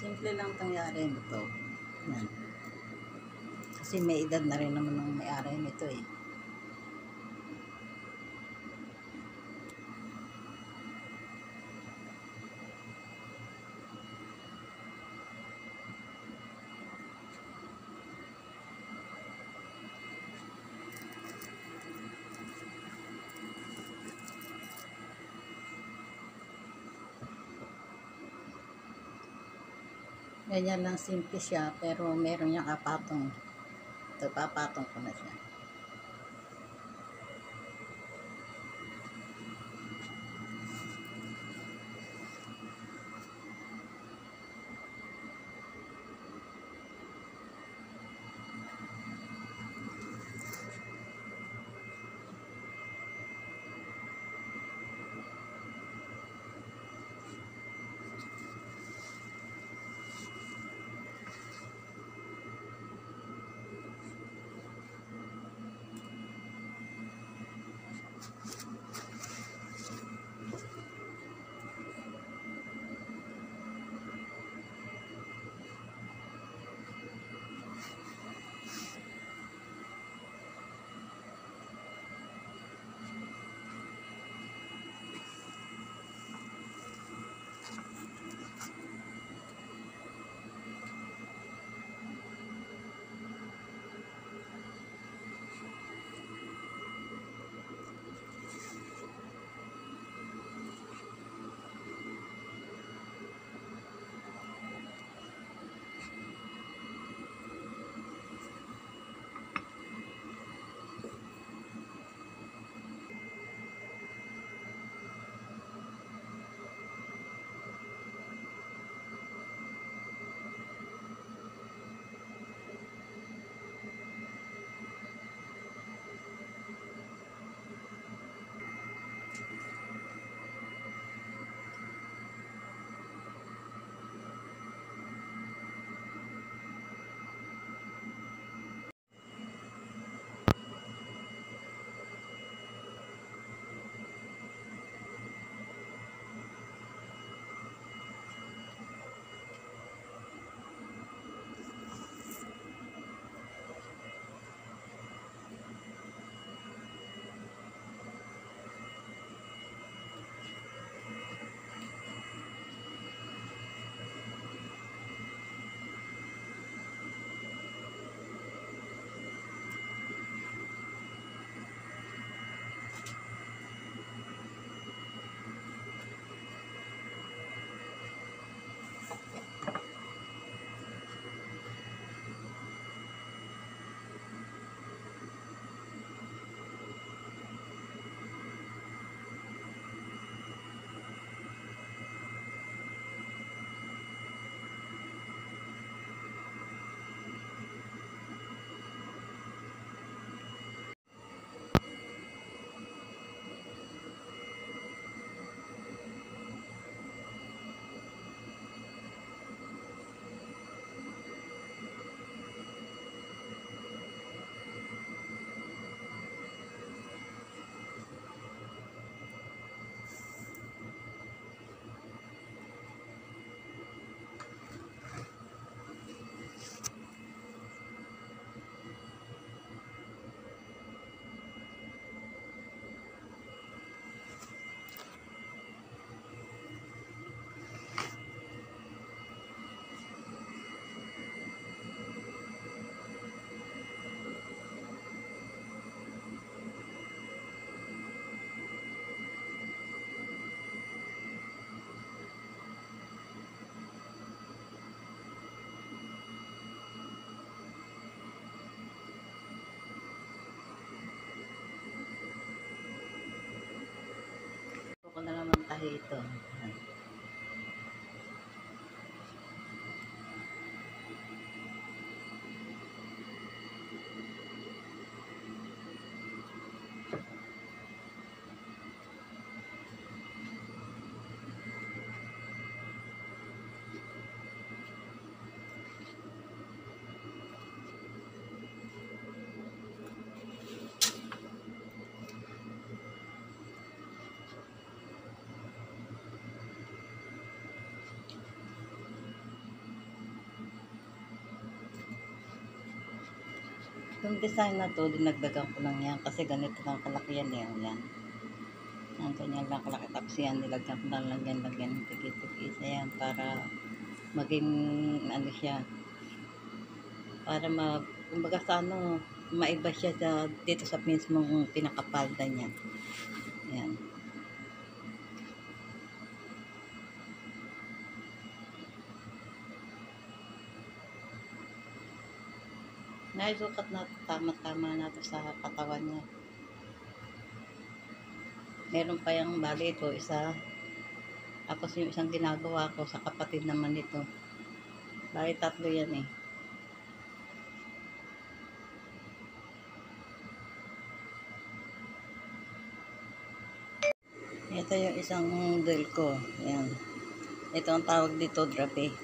Simple lang tangyari nito. Yan. Kasi may edad na rin naman ng may-ari nito eh. Ganyan lang simple siya, pero meron niyang kapatong. Ito, papatong ko na siya. Ko na naman tayo ito. Itong design na to, dinagdagan ko lang yan kasi ganito lang kalaki yan eh. Yan. Ang ganyan lang kalaki. Tapos yan, nilagyan ko lang lagyan. Tigit-tigit yan para maging ano siya. Para kumbaga sa ano, maiba siya dito sa mismong pinakapalda niya. Yan. Naisukat na tama-tama na to sa katawan niya. Meron pa yung bali ito, isa. Tapos yung isang ginagawa ko sa kapatid naman ito. Bali 3 yan eh. Ito yung isang model ko. Yan. Ito ang tawag dito, drape.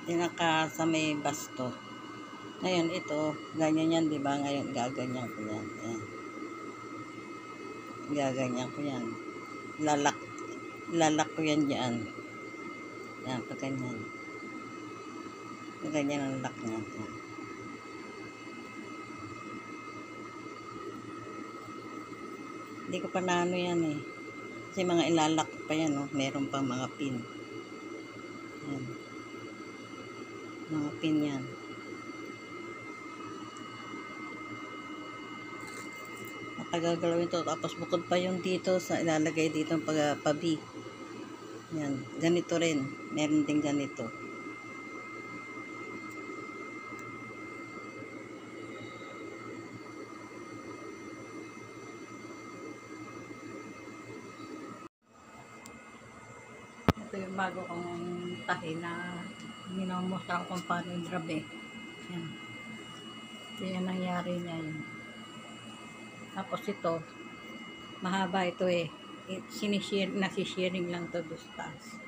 Tinaka sa may basto. Ngayon, ito, ganyan yan, di ba? Ngayon, gaganyan ko yan. Ayan. Gaganyan ko yan. Lalak ko yan dyan. Yan, pag ganyan. Ganyan ang lock niya. Yan. Hindi ko pa naano yan eh. Kasi mga ilalak pa yan, oh. Meron pa mga pin. Yan. Mga pin yan. Nakagalawin to. Tapos bukod pa yung dito sa ilalagay dito ang pabi. Yan. Ganito rin. Meron din ganito. Ito yung bago kong tahi na minamostra ko kung paano yung drabe. Yan. Ito yung nangyari niya yun. Tapos ito, mahaba ito eh. Nasisharing lang to doon sa taas.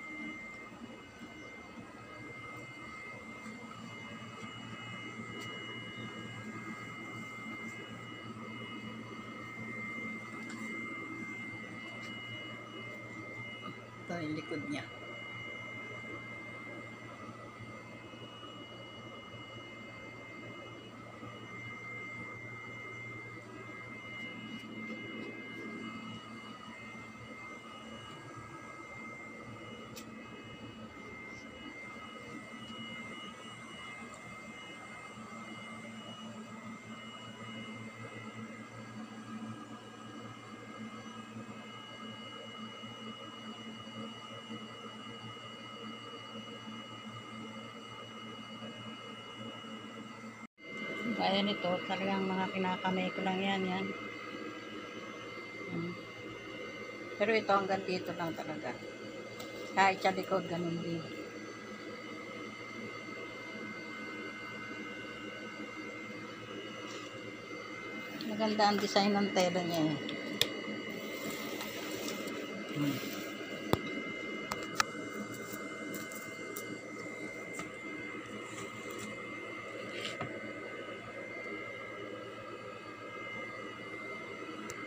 Ito yung likod niya. Kaya nito, talagang mga kinakamay ko lang yan. Pero ito hanggang dito lang talaga. Kahit sa likod, ganun din. Maganda ang design ng tela niya eh.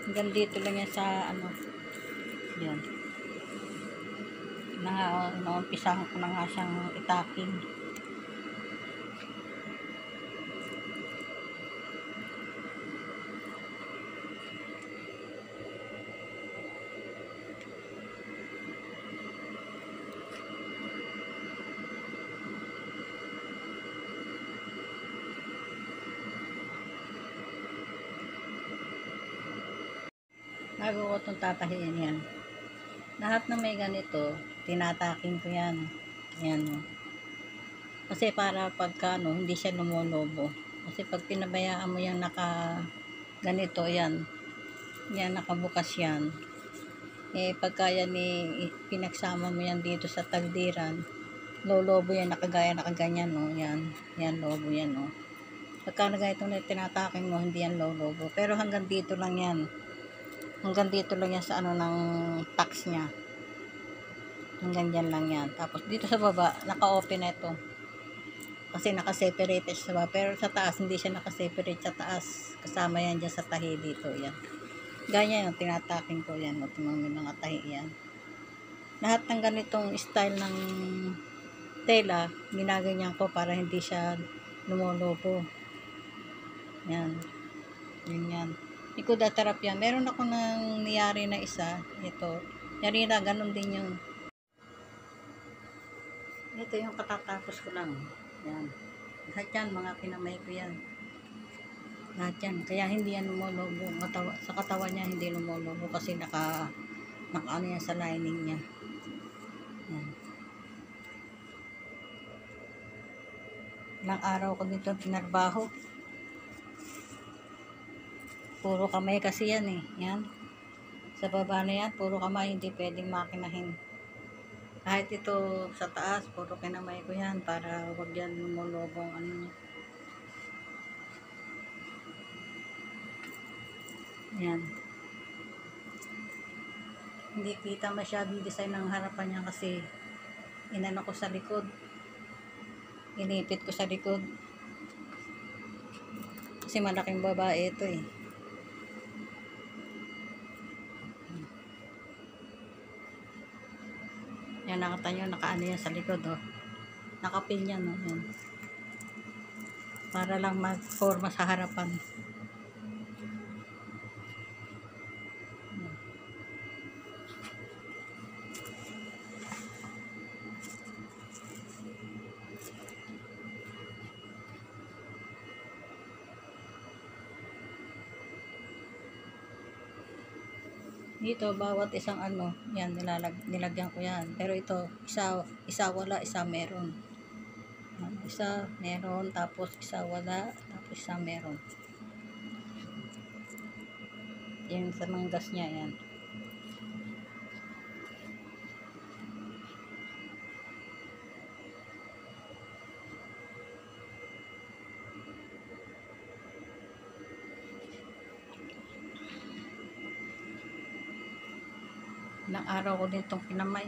Hanggang dito lang yan sa ano. Yan. Naumpisahan ko na nga siyang itaking. Bago ko itong tatahiin yan. Lahat na may ganito, tinataking ko yan. Yan. Kasi para pagka hindi siya lumolobo. Kasi pag pinabayaan mo yan ganito yan. Yan, nakabukas yan. Eh, pagka yan pinagsama mo yan dito sa tagdiran, lolobo yan, nakaganyan, no. Yan, lobo yan, no. Pagka na ganito na tinataking mo, hindi yan lolobo. Pero hanggang dito lang yan. Hanggang dito lang yan sa ano ng tax niya. Hanggang dyan lang yan. Tapos dito sa baba, naka-open na ito. Kasi naka-separate siya sa baba. Pero sa taas, hindi siya naka-separate sa taas. Kasama yan dyan sa tahi dito. Yan. Ganyan yung tinataking ko yan. Ito mga tahi yan. Lahat ng ganitong style ng tela, ginaganyan ko para hindi siya lumolobo. Yan. Yun yan. Ikoda-therapy yan. Meron ako nang niyari na isa. Ito. Yari na, ganun din yung. Ito yung katatapos ko lang. Yan. Lahat yan, mga kinamay ko yan. Lahat yan. Kaya hindi yan lumolobo. Sa katawan niya hindi lumolobo kasi naka ano yan sa lining niya. Yan. Ilang araw ko dito pinarbaho. Puro kamay kasi yan eh. Yan. Sa baba na yan, puro kamay. Hindi pwedeng makinahin. Kahit ito sa taas, puro kinamay ko yan para wag yan lumulobong ano niya. Yan. Hindi kita masyadong design ng harapan niya kasi inano ko sa likod. Inipit ko sa likod. Kasi malaking babae ito eh. Yan, nakita nyo, nakaano yan sa likod oh. Nakapin yan oh. Yan. Para lang mag-forma sa harapan. Dito, bawat isang ano, yan, nilagyan ko yan. Pero ito, isa wala, isa meron. Isa meron, tapos isa wala, tapos isa meron. Yan sa mga gas niya, yan. Ilang araw ko din itong pinamay.